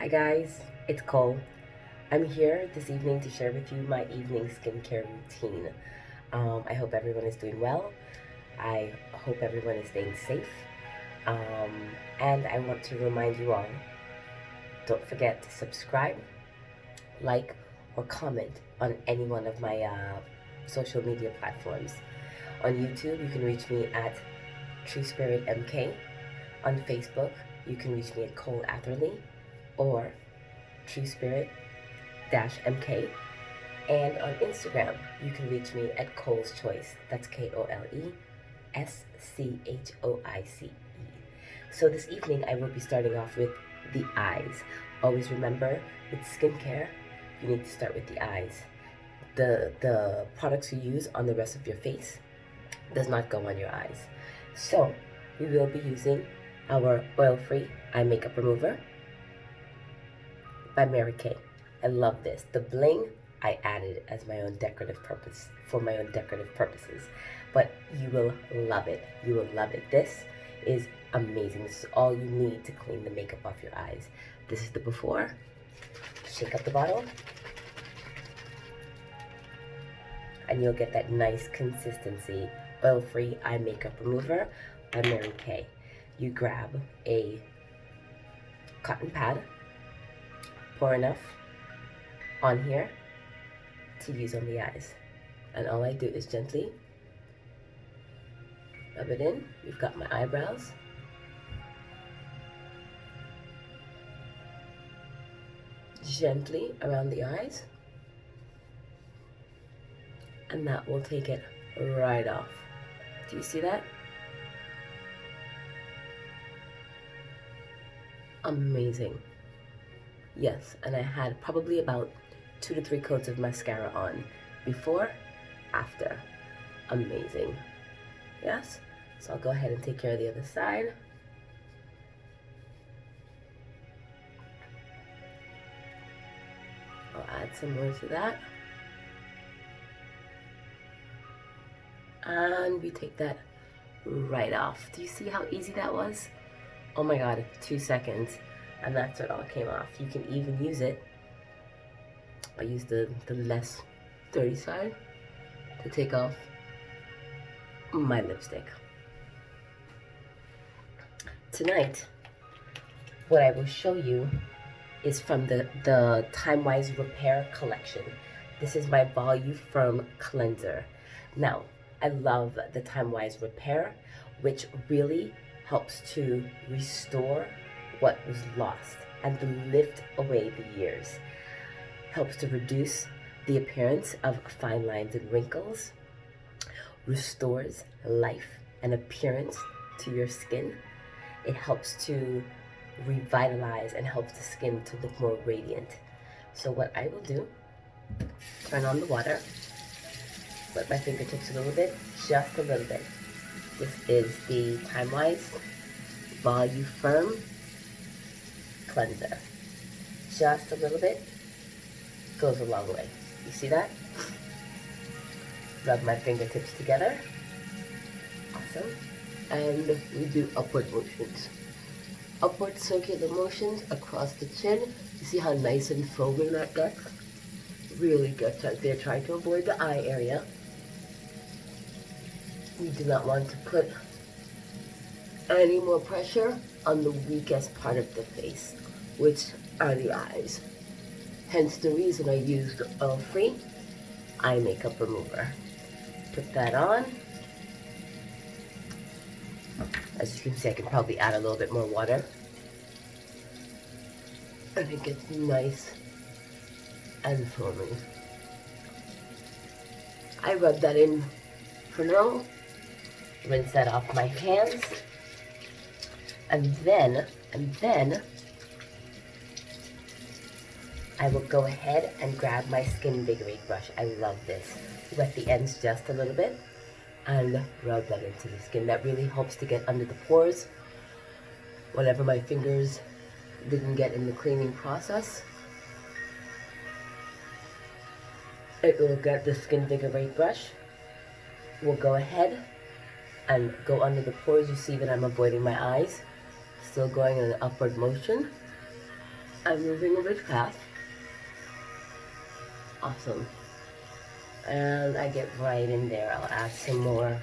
Hi guys, it's Kole. I'm here this evening to share with you my evening skincare routine. I hope everyone is doing well. I hope everyone is staying safe. Um, and I want to remind you all, don't forget to subscribe, like, or comment on any one of my social media platforms. On YouTube, you can reach me at True Spirit MK. On Facebook, you can reach me at Kole Atherley or True Spirit MK. And on Instagram, you can reach me at Kole's Choice. That's KOLESCHOICE. So this evening, I will be starting off with the eyes. Always remember, with skincare, you need to start with the eyes. The products you use on the rest of your face does not go on your eyes. So we will be using our oil-free eye makeup remover by Mary Kay. I love this. The bling I added as my own decorative purpose, for my own decorative purposes. But you will love it. You will love it. This is amazing. This is all you need to clean the makeup off your eyes. This is the before. Shake up the bottle. And you'll get that nice consistency oil-free eye makeup remover by Mary Kay. You grab a cotton pad, pour enough on here to use on the eyes. And all I do is gently rub it in. We've got my eyebrows. Gently around the eyes. And that will take it right off. Do you see that? Amazing. Yes, and I had probably about 2 to 3 coats of mascara on. Before, after. Amazing. Yes? So I'll go ahead and take care of the other side. I'll add some more to that. And we take that right off. Do you see how easy that was? Oh my God, 2 seconds. And that's what all came off. You can even use it. I use the less dirty side to take off my lipstick. Tonight, what I will show you is from the TimeWise Repair collection. This is my Volu-Firm Cleanser. Now, I love the TimeWise Repair, which really helps to restore what was lost and to lift away the years. Helps to reduce the appearance of fine lines and wrinkles, restores life and appearance to your skin. It helps to revitalize and helps the skin to look more radiant. So what I will do, turn on the water, wet my fingertips a little bit, just a little bit. This is the TimeWise Volu-Firm Cleanser. Just a little bit goes a long way. You see that? Rub my fingertips together. Awesome. And we do upward motions. Upward circular motions across the chin. You see how nice and foaming that gets? Really gets out there. Trying to avoid the eye area. We do not want to put any more pressure on the weakest part of the face, which are the eyes. Hence the reason I used oil-free eye makeup remover. Put that on. As you can see, I can probably add a little bit more water. And it gets nice and foamy. I rub that in for now. Rinse that off my hands. And then I will go ahead and grab my Skinvigorate brush. I love this. Wet the ends just a little bit and rub that into the skin. That really helps to get under the pores. Whatever my fingers didn't get in the cleaning process, it will get the Skinvigorate brush. We'll go ahead and go under the pores. You see that I'm avoiding my eyes. Still going in an upward motion. I'm moving a bit fast. Awesome. And I get right in there. I'll add some more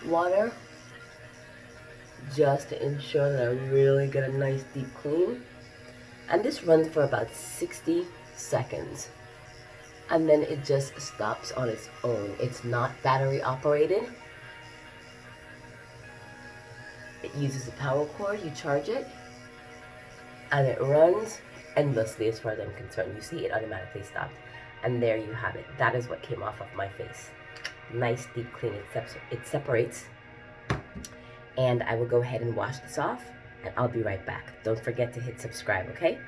water just to ensure that I really get a nice deep clean. And this runs for about 60 seconds. And then it just stops on its own. It's not battery operated. It uses a power cord, you charge it, and it runs endlessly as far as I'm concerned. You see it automatically stopped. And there you have it. That is what came off of my face. Nice deep clean. It separates. And I will go ahead and wash this off, and I'll be right back. Don't forget to hit subscribe, okay?